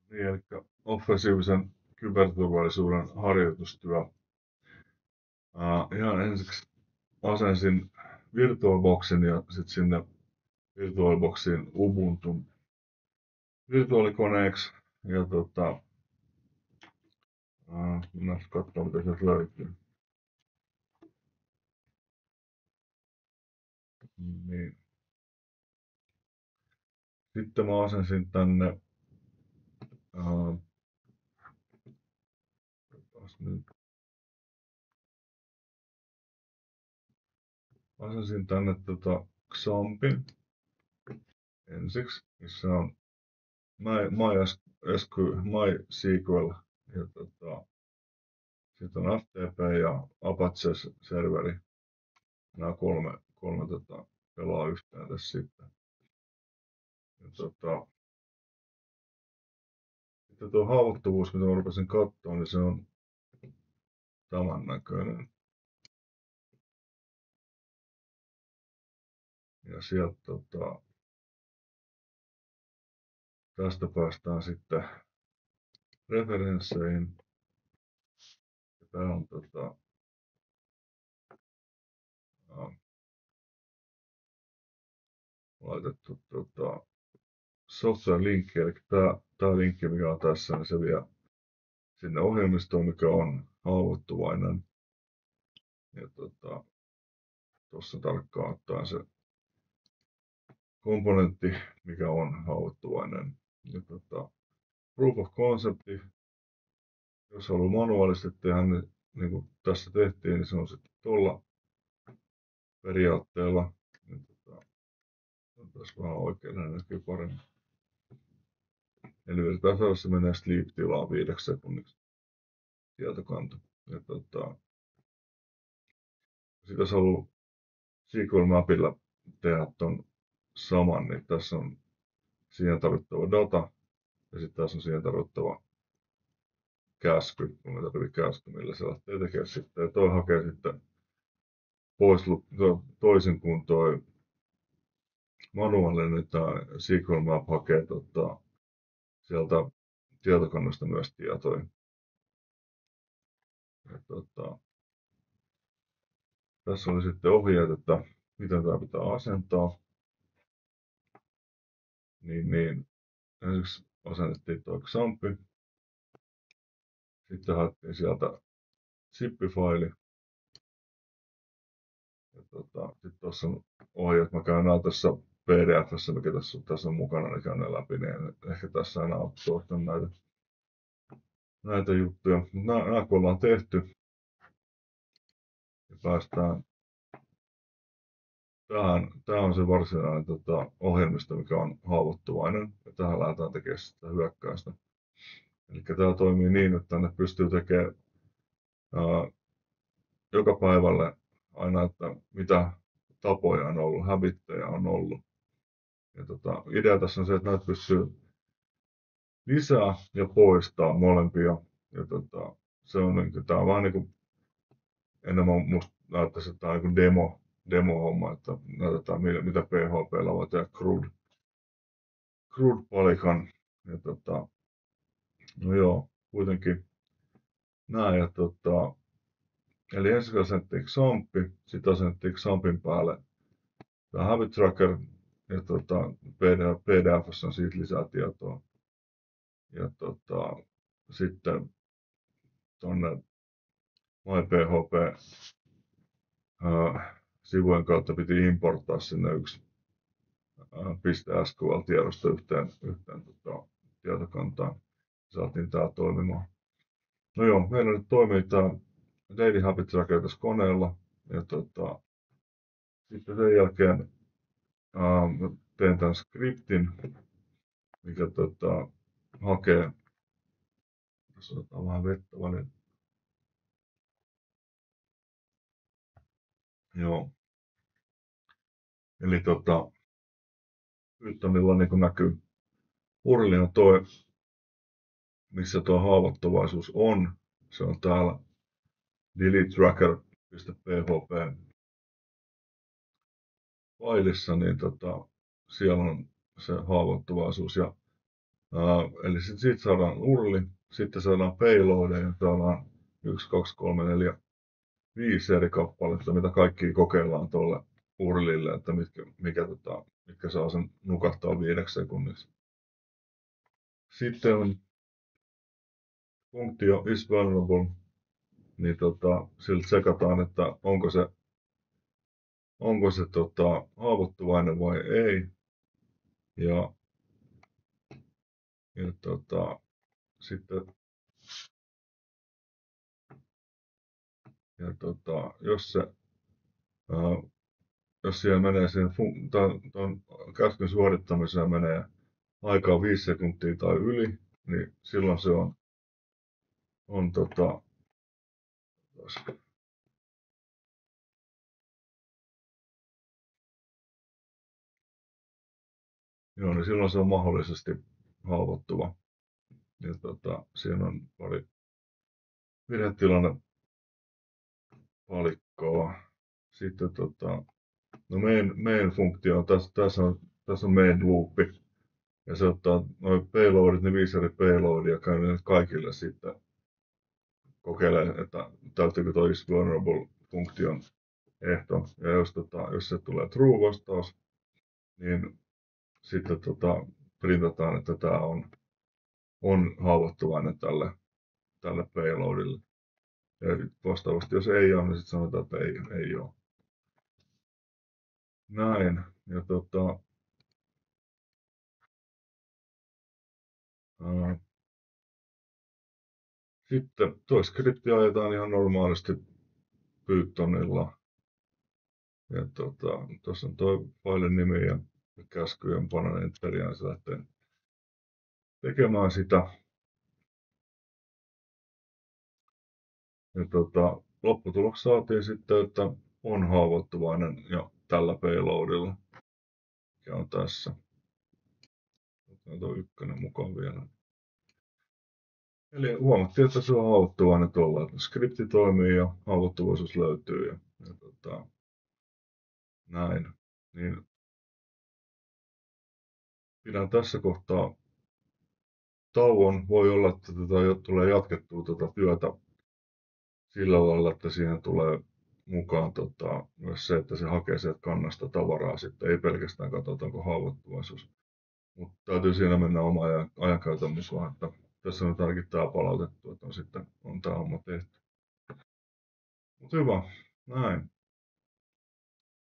Niin, eli offensiivisen kyberturvallisuuden harjoitustyö. Ihan ensiksi asensin VirtualBoxin ja sitten sinne VirtualBoxiin Ubuntun virtuaalikoneeksi. Ja mennään katsoa mitä sieltä löytyy. Niin. Sitten mä asensin tänne ää, nyt, asensin tänne Xampin ensiksi, missä on MySQL ja sitten on FTP ja Apache-serveri. Nämä kolme pelaa yhteen tässä sitten. Ja sitten tuo haavoittuvuus, mitä mä rupesin katsoa, niin se on tämän näköinen. Ja sieltä tästä päästään sitten referensseihin. Tää on laitettu software-linkki, eli tää linkki, mikä on tässä, niin se vie sinne ohjelmistoon, mikä on haavoittuvainen. Ja tuossa tarkkaan ottaen se komponentti, mikä on haavoittuvainen. Ja proof of concept, jos haluaa manuaalisesti tehdä, niin kuin tässä tehtiin, niin se on sitten tuolla periaatteella. Ja tässä vähän oikein näkyy paremmin. Eli yritetään se menee sleep-tilaan 5 sekunniksi tietokanta. Ja sit jos haluaa SQL Mapilla tehdä ton saman, niin tässä on siihen tarvittava data ja sitten tässä on siihen tarvittava käsky, kun me tarvitsee käsky, millä se lähtee tekemään sitten. Ja toi hakee sitten pois toisin kuin toi manuaalinen, niin tämä SQL Map hakee sieltä tietokannasta myös tietoja. Ja tässä oli sitten ohjeet, että miten tämä pitää asentaa. Niin ensiksi asennettiin tuo XAMPpi. Sitten haettiin sieltä zip-faili. Ja sitten tuossa on ohjeet, mä käyn nämä tässä PDF:ssä, mikä tässä on mukana, niin käyn ne läpi, niin ehkä tässä enää ole tuottaa näitä juttuja. Mutta nämä kun ollaan tehty, niin päästään tähän. Tämä on se varsinainen ohjelmisto, mikä on haavoittuvainen, ja tähän lähdetään tekemään sitä hyökkäystä. Eli tämä toimii niin, että tänne pystyy tekemään joka päivälle aina, että mitä tapoja on ollut, habitteja on ollut. Ja idea tässä on se, että näitä pystyy lisää ja poistaa molempia. Ja se on tämä on vähän niin kuin enemmän musta näyttäisi, että tämä on niin kuin demo-homma, että näytetään mitä PHP:llä voi tehdä CRUD-palikan. Ja no joo, kuitenkin näin. Ja eli ensin asennettiin XAMPpi, sitten asennettiin XAMPin päälle tämä Habit Tracker, ja PDF:ssä on siitä lisää tietoa. Ja sitten tuonne MyPHP sivujen kautta piti importtaa sinne yksi .SQL-tiedosto yhteen tietokantaan. Saatiin tää toimimaan. No joo, meillä nyt toimii tää Daily Habit Tracker tässä koneella. Ja sitten sen jälkeen teen tämän skriptin, mikä hakee, jos otetaan vähän vettä välillä. Joo. Eli Pythonilla niin kuin näkyy URL on toi, missä tuo haavoittuvaisuus on. Se on täällä deletetracker.php failissa, niin siellä on se haavoittuvaisuus. Ja Eli siitä saadaan urli, sitten saadaan payloadeja, saadaan 1, 2, 3, 4, 5 eri kappaletta, mitä kaikki kokeillaan tuolle urlille, että mitkä saa sen nukahtaa 5 sekunniksi. Sitten on funktio is vulnerable, niin siltä tsekataan, että onko se haavoittuvainen vai ei. Ja sitten jos siellä menee tuon käskyn suorittamiseen menee aikaa 5 sekuntia tai yli, niin silloin se on joo, niin silloin se on mahdollisesti haavoittuva. Ja siinä on pari virhetilanne palikkoa. Sitten no main funktio on tässä on main loopi. Ja se ottaa noin payloadit, ne 5 eri payloadia, käy ne kaikille sitten kokeilee, että täyttyykö toi is vulnerable funktion ehto. Ja jos se tulee true vastaus, niin sitten printataan, että tämä on haavoittuvainen tälle payloadille. Ja vastaavasti, jos ei ole, niin sitten sanotaan, että ei ole. Näin. Ja sitten tuo skripti ajetaan ihan normaalisti Pythonilla. Ja tuossa on tuo failin nimi ja käskyjen panen enteriä, ja se lähtee tekemään sitä. Ja lopputuloksi saatiin sitten, että on haavoittuvainen ja tällä payloadilla, mikä on tässä. Otetaan tuo ykkönen mukaan vielä. Eli huomattiin, että se on haavoittuvainen tuolla, että skripti toimii ja haavoittuvaisuus löytyy. Ja näin. Niin pidän tässä kohtaa tauon. Voi olla, että tulee jatkettua työtä sillä lailla, että siihen tulee mukaan myös se, että se hakee sieltä kannasta tavaraa sitten, ei pelkästään katsota, onko haavoittuvaisuus. Mutta täytyy siinä mennä oma ajankäytön mukaan, että tässä on ainakin tämä palautettu, että on tämä homma tehty. Mutta hyvä, näin.